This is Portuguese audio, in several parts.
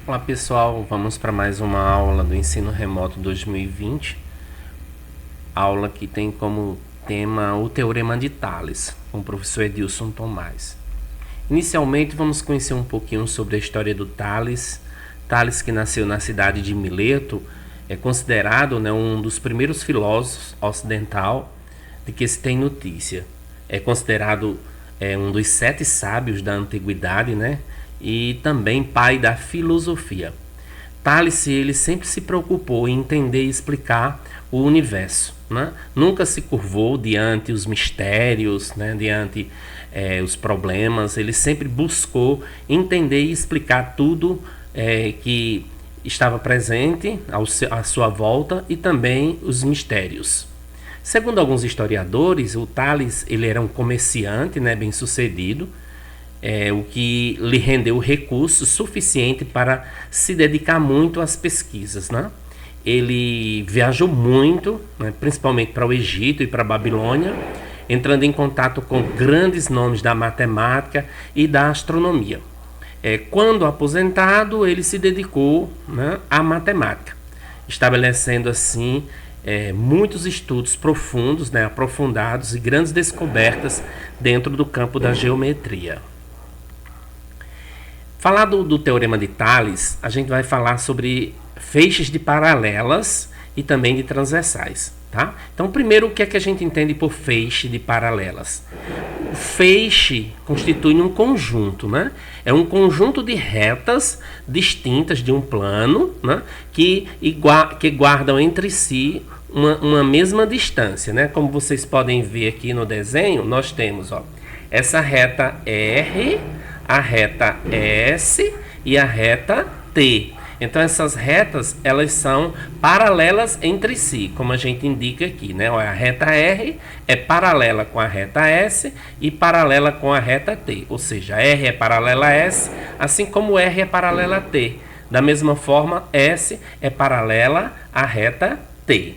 Olá pessoal, vamos para mais uma aula do Ensino Remoto 2020, aula que tem como tema o Teorema de Tales, com o professor Edilson Tomás. Inicialmente vamos conhecer um pouquinho sobre a história do Tales. Tales, que nasceu na cidade de Mileto, é considerado um dos primeiros filósofos ocidental de que se tem notícia. É considerado um dos 7 sábios da antiguidade, e também pai da filosofia. Tales ele sempre se preocupou em entender e explicar o universo, Nunca se curvou diante os mistérios, diante os problemas. Ele sempre buscou entender e explicar tudo que estava presente à sua volta e também os mistérios. Segundo alguns historiadores, o Tales ele era um comerciante, bem sucedido, o que lhe rendeu recursos suficiente para se dedicar muito às pesquisas, Ele viajou muito, principalmente para o Egito e para a Babilônia, entrando em contato com grandes nomes da matemática e da astronomia. Quando aposentado, ele se dedicou à matemática, estabelecendo assim muitos estudos profundos, aprofundados e grandes descobertas dentro do campo da geometria. Falar do Teorema de Tales, a gente vai falar sobre feixes de paralelas e também de transversais, tá? Então, primeiro, o que é que a gente entende por feixe de paralelas? O feixe constitui um conjunto, É um conjunto de retas distintas de um plano, que guardam entre si uma mesma distância, Como vocês podem ver aqui no desenho, nós temos, essa reta R, a reta S e a reta T. Então essas retas elas são paralelas entre si, como a gente indica aqui, A reta R é paralela com a reta S e paralela com a reta T, ou seja, R é paralela a S, assim como R é paralela a T. Da mesma forma, S é paralela à reta T.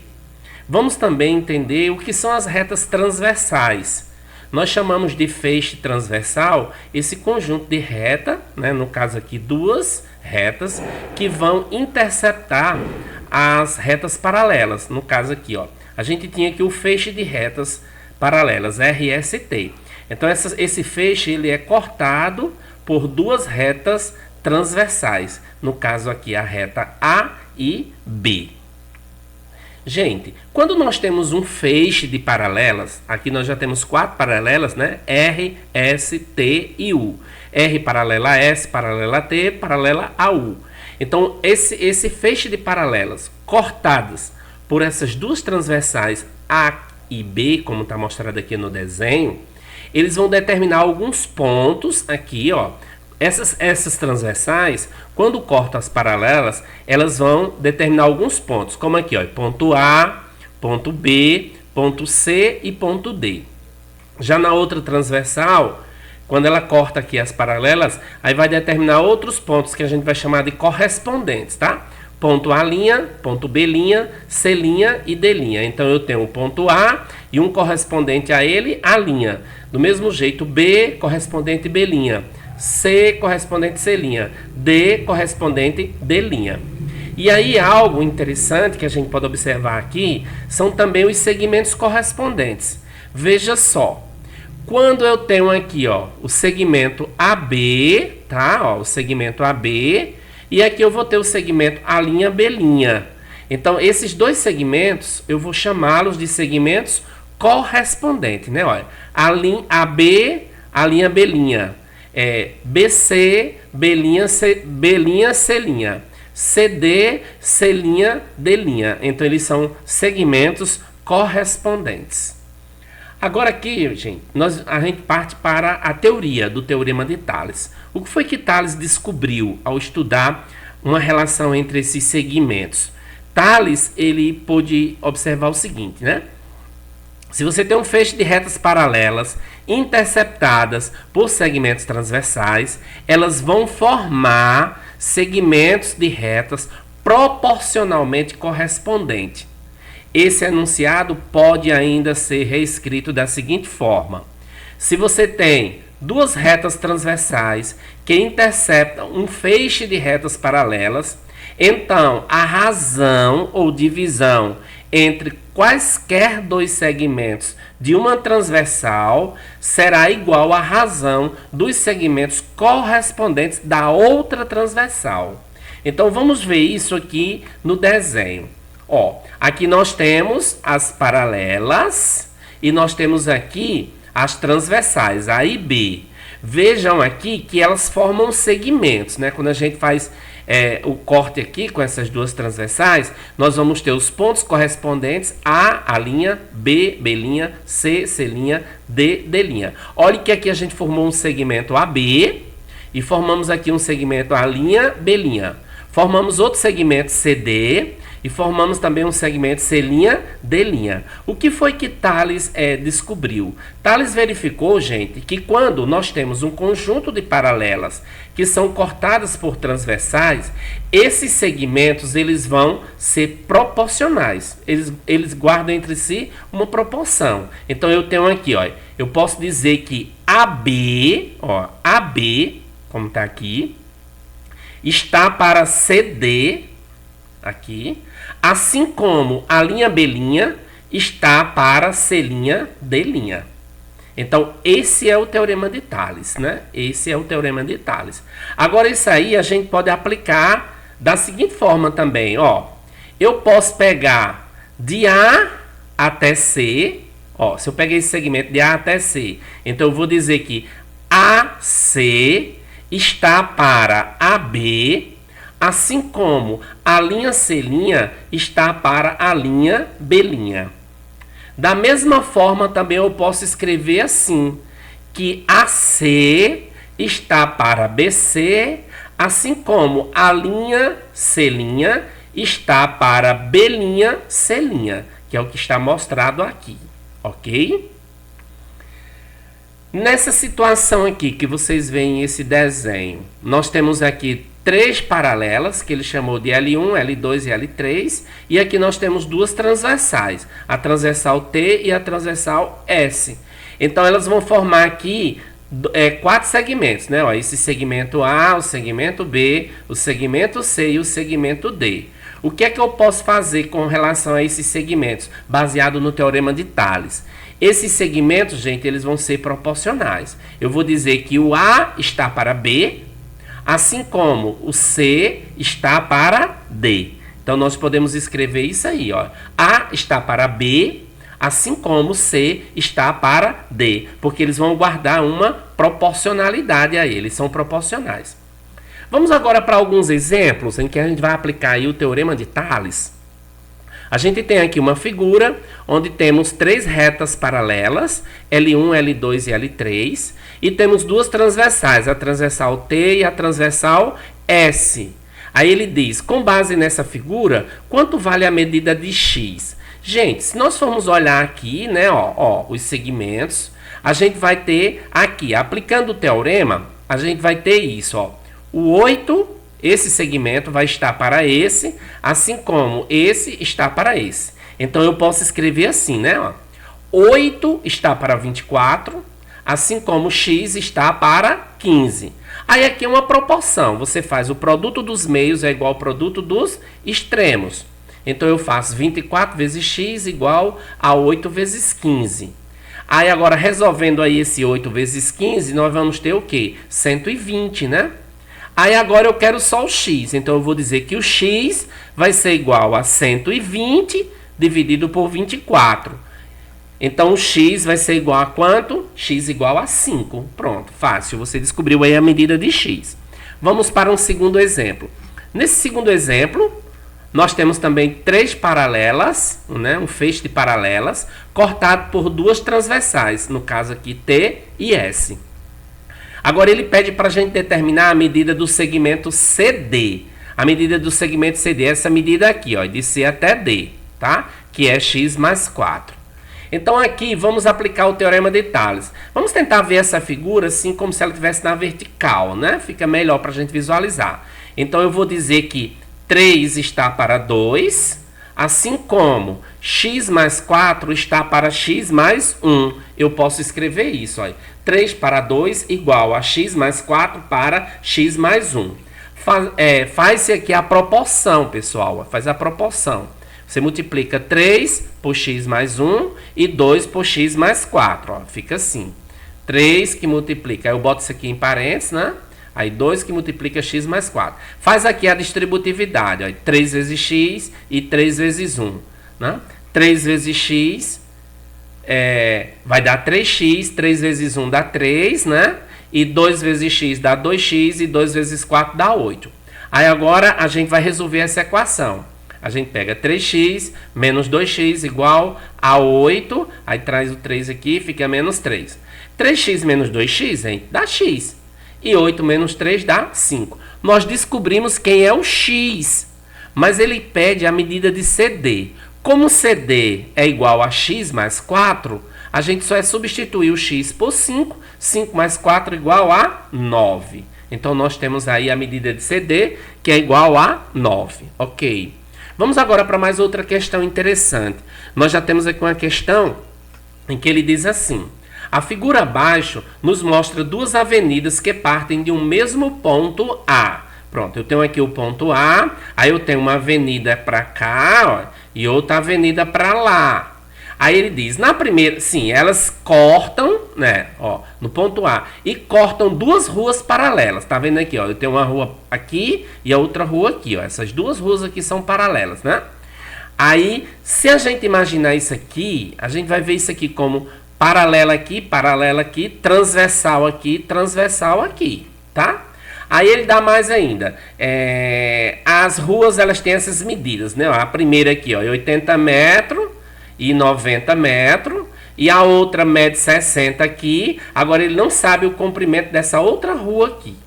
Vamos também entender o que são as retas transversais. Nós chamamos de feixe transversal esse conjunto de reta, no caso aqui 2 retas, que vão interceptar as retas paralelas. No caso aqui, a gente tinha aqui o feixe de retas paralelas, RST. Então esse feixe ele é cortado por 2 retas transversais. No caso aqui, a reta A e B. Gente, quando nós temos um feixe de paralelas, aqui nós já temos 4 paralelas, R, S, T e U. R paralela a S, paralela a T, paralela a U. Então, esse feixe de paralelas cortadas por essas 2 transversais A e B, como está mostrado aqui no desenho, eles vão determinar alguns pontos aqui, Essas transversais, quando cortam as paralelas, elas vão determinar alguns pontos, como aqui, ponto A, ponto B, ponto C e ponto D. Já na outra transversal, quando ela corta aqui as paralelas, aí vai determinar outros pontos que a gente vai chamar de correspondentes, tá? Ponto A', ponto B', C' e D'. Então eu tenho um ponto A e um correspondente a ele, A'. Do mesmo jeito, B correspondente B'. C correspondente C', D correspondente D'. E aí algo interessante que a gente pode observar aqui são também os segmentos correspondentes. Veja só, quando eu tenho aqui o segmento AB, tá? O segmento AB, e aqui eu vou ter o segmento A'B'. Então esses 2 segmentos eu vou chamá-los de segmentos correspondentes, Olha, AB, A'B'. BC, B', C', CD, C', D'. Então, eles são segmentos correspondentes. Agora aqui, gente, a gente parte para a teoria do Teorema de Tales. O que foi que Tales descobriu ao estudar uma relação entre esses segmentos? Tales, ele pôde observar o seguinte, Se você tem um feixe de retas paralelas interceptadas por segmentos transversais, elas vão formar segmentos de retas proporcionalmente correspondentes. Esse enunciado pode ainda ser reescrito da seguinte forma: se você tem 2 retas transversais que interceptam um feixe de retas paralelas, então a razão ou divisão entre quaisquer dois segmentos de uma transversal será igual à razão dos segmentos correspondentes da outra transversal. Então vamos ver isso aqui no desenho. Ó, aqui nós temos as paralelas e nós temos aqui as transversais, A e B. Vejam aqui que elas formam segmentos, né? Quando a gente faz o corte aqui com essas duas transversais, nós vamos ter os pontos correspondentes A linha, B linha, C linha, D linha. Olha que aqui a gente formou um segmento AB e formamos aqui um segmento A linha, B linha. Formamos outro segmento CD e formamos também um segmento C', D'. O que foi que Thales descobriu? Thales verificou, gente, que quando nós temos um conjunto de paralelas que são cortadas por transversais, esses segmentos eles vão ser proporcionais. Eles guardam entre si uma proporção. Então eu tenho aqui, ó, eu posso dizer que AB, como está aqui, está para CD, aqui, assim como a linha B' está para C', D'. Então, esse é o teorema de Thales, né? Esse é o teorema de Thales. Agora, isso aí a gente pode aplicar da seguinte forma também, ó. Eu posso pegar de A até C, ó, se eu peguei esse segmento de A até C, então eu vou dizer que AC está para AB, assim como a linha C' está para a linha B'. Da mesma forma, também eu posso escrever assim, que AC está para BC, assim como a linha C' está para B', que é o que está mostrado aqui, ok? Nessa situação aqui que vocês veem esse desenho, nós temos aqui três paralelas, que ele chamou de L1, L2 e L3, e aqui nós temos duas transversais, a transversal T e a transversal S. Então elas vão formar aqui quatro segmentos, né? Ó, esse segmento A, o segmento B, o segmento C e o segmento D. O que é que eu posso fazer com relação a esses segmentos, baseado no teorema de Thales? Esses segmentos, gente, eles vão ser proporcionais. Eu vou dizer que o A está para B, assim como o C está para D. Então, nós podemos escrever isso aí, ó. A está para B, assim como C está para D, porque eles vão guardar uma proporcionalidade a eles, são proporcionais. Vamos agora para alguns exemplos em que a gente vai aplicar aí o teorema de Thales. A gente tem aqui uma figura onde temos três retas paralelas, L1, L2 e L3, e temos duas transversais, a transversal T e a transversal S. Aí ele diz, com base nessa figura, quanto vale a medida de X? Gente, se nós formos olhar aqui, né, os segmentos, a gente vai ter aqui, aplicando o teorema, a gente vai ter isso, ó, o 8, esse segmento vai estar para esse, assim como esse está para esse. Então, eu posso escrever assim, né? Ó, 8 está para 24, assim como x está para 15. Aí, aqui é uma proporção. Você faz o produto dos meios é igual ao produto dos extremos. Então, eu faço 24 vezes x igual a 8 vezes 15. Aí, agora, resolvendo aí esse 8 vezes 15, nós vamos ter o quê? 120, né? Aí agora eu quero só o x, então eu vou dizer que o x vai ser igual a 120 dividido por 24. Então o x vai ser igual a quanto? X igual a 5. Pronto, fácil, você descobriu aí a medida de x. Vamos para um segundo exemplo. Nesse segundo exemplo, nós temos também três paralelas, né? Um feixe de paralelas, cortado por duas transversais, no caso aqui T e S. Agora ele pede para a gente determinar a medida do segmento CD. A medida do segmento CD é essa medida aqui, ó, de C até D, tá? Que é x mais 4. Então aqui vamos aplicar o teorema de Thales. Vamos tentar ver essa figura assim como se ela estivesse na vertical, né? Fica melhor para a gente visualizar. Então eu vou dizer que 3 está para 2, Assim como x mais 4 está para x mais 1, eu posso escrever isso. Olha. 3 para 2 igual a x mais 4 para x mais 1. Faz-se aqui a proporção, pessoal. Faz a proporção. Você multiplica 3 por x mais 1 e 2 por x mais 4. Ó. Fica assim. 3 que multiplica. Aí eu boto isso aqui em parênteses, né? Aí 2 que multiplica x mais 4. Faz aqui a distributividade. Ó. 3 vezes x e 3 vezes 1. Né? 3 vezes x vai dar 3x. 3 vezes 1 dá 3, né? E 2 vezes x dá 2x e 2 vezes 4 dá 8. Aí agora a gente vai resolver essa equação. A gente pega 3x menos 2x igual a 8. Aí traz o 3 aqui, fica menos 3. 3x menos 2x, hein, dá x. E 8 menos 3 dá 5. Nós descobrimos quem é o x. Mas ele pede a medida de CD. Como CD é igual a x mais 4, a gente só é substituir o x por 5. 5 mais 4 igual a 9. Então nós temos aí a medida de CD, que é igual a 9. Ok. Vamos agora para mais outra questão interessante. Nós já temos aqui uma questão em que ele diz assim: a figura abaixo nos mostra duas avenidas que partem de um mesmo ponto A. Pronto, eu tenho aqui o ponto A, aí eu tenho uma avenida para cá, ó, e outra avenida para lá. Aí ele diz, na primeira, sim, elas cortam, né, ó, no ponto A, e cortam duas ruas paralelas. Tá vendo aqui, ó, eu tenho uma rua aqui e a outra rua aqui, ó. Essas duas ruas aqui são paralelas, né? Aí, se a gente imaginar isso aqui, a gente vai ver isso aqui como paralela aqui, transversal aqui, tá? Aí ele dá mais ainda. As ruas, elas têm essas medidas, né? A primeira aqui, ó, é 80 metros e 90 metros. E a outra mede 60 aqui. Agora ele não sabe o comprimento dessa outra rua aqui.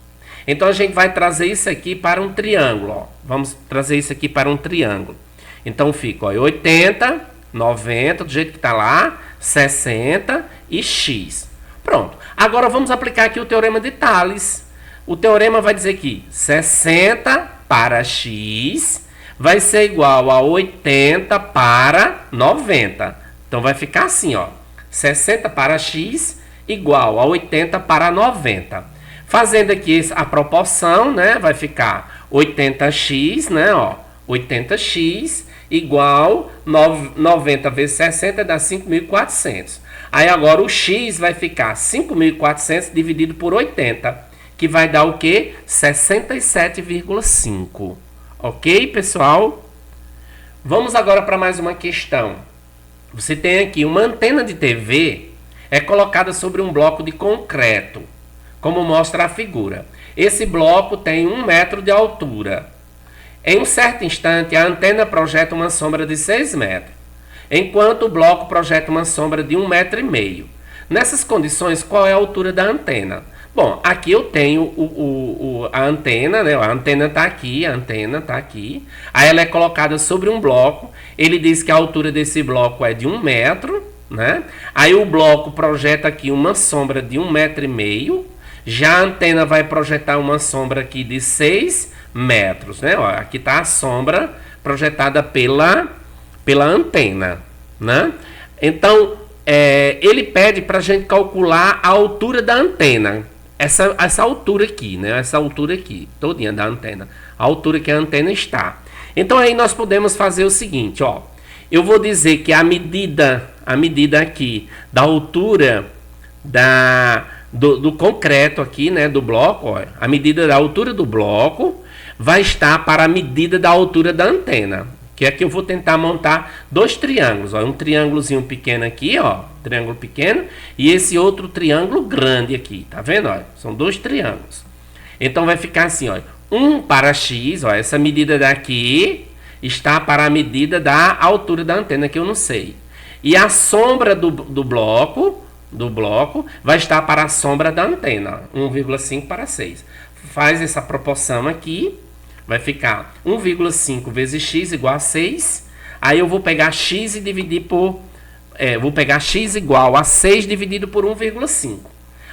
Então a gente vai trazer isso aqui para um triângulo, ó. Vamos trazer isso aqui para um triângulo. Então fica, ó, 80, 90, do jeito que está lá, 60 e x. Pronto. Agora vamos aplicar aqui o teorema de Tales. O teorema vai dizer que 60 para x vai ser igual a 80 para 90. Então vai ficar assim, ó. 60 para x igual a 80 para 90. Fazendo aqui a proporção, né, vai ficar 80x, né, ó, 80x igual 90 vezes 60 dá 5.400. Aí agora o x vai ficar 5.400 dividido por 80, que vai dar o quê? 67,5. Ok, pessoal? Vamos agora para mais uma questão. Você tem aqui uma antena de TV, é colocada sobre um bloco de concreto, como mostra a figura. Esse bloco tem 1 metro de altura. Em um certo instante, a antena projeta uma sombra de 6 metros, enquanto o bloco projeta uma sombra de 1,5 metro. Nessas condições, qual é a altura da antena? Bom, aqui eu tenho a antena, né? A antena está aqui, Aí ela é colocada sobre um bloco. Ele diz que a altura desse bloco é de 1 metro, né? Aí o bloco projeta aqui uma sombra de 1,5 metro. Já a antena vai projetar uma sombra aqui de 6 metros, né? Ó, aqui está a sombra projetada pela antena, né? Então, ele pede para a gente calcular a altura da antena. Essa altura aqui, né? Essa altura aqui, todinha da antena. A altura que a antena está. Então, aí nós podemos fazer o seguinte, ó. Eu vou dizer que a medida aqui da altura do concreto aqui, né? Do bloco, ó. A medida da altura do bloco vai estar para a medida da altura da antena. Que aqui eu vou tentar montar dois triângulos, ó, um triângulozinho pequeno aqui, ó, triângulo pequeno, e esse outro triângulo grande aqui, tá vendo? Ó, são dois triângulos. Então vai ficar assim, ó, 1 para x, ó, essa medida daqui está para a medida da altura da antena, que eu não sei. E a sombra do bloco vai estar para a sombra da antena, 1,5 para 6. Faz essa proporção aqui. Vai ficar 1,5 vezes x igual a 6. Aí eu vou pegar x e dividir por... vou pegar x igual a 6 dividido por 1,5.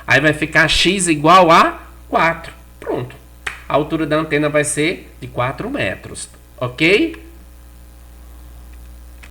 Aí vai ficar x igual a 4. Pronto. A altura da antena vai ser de 4 metros. Ok?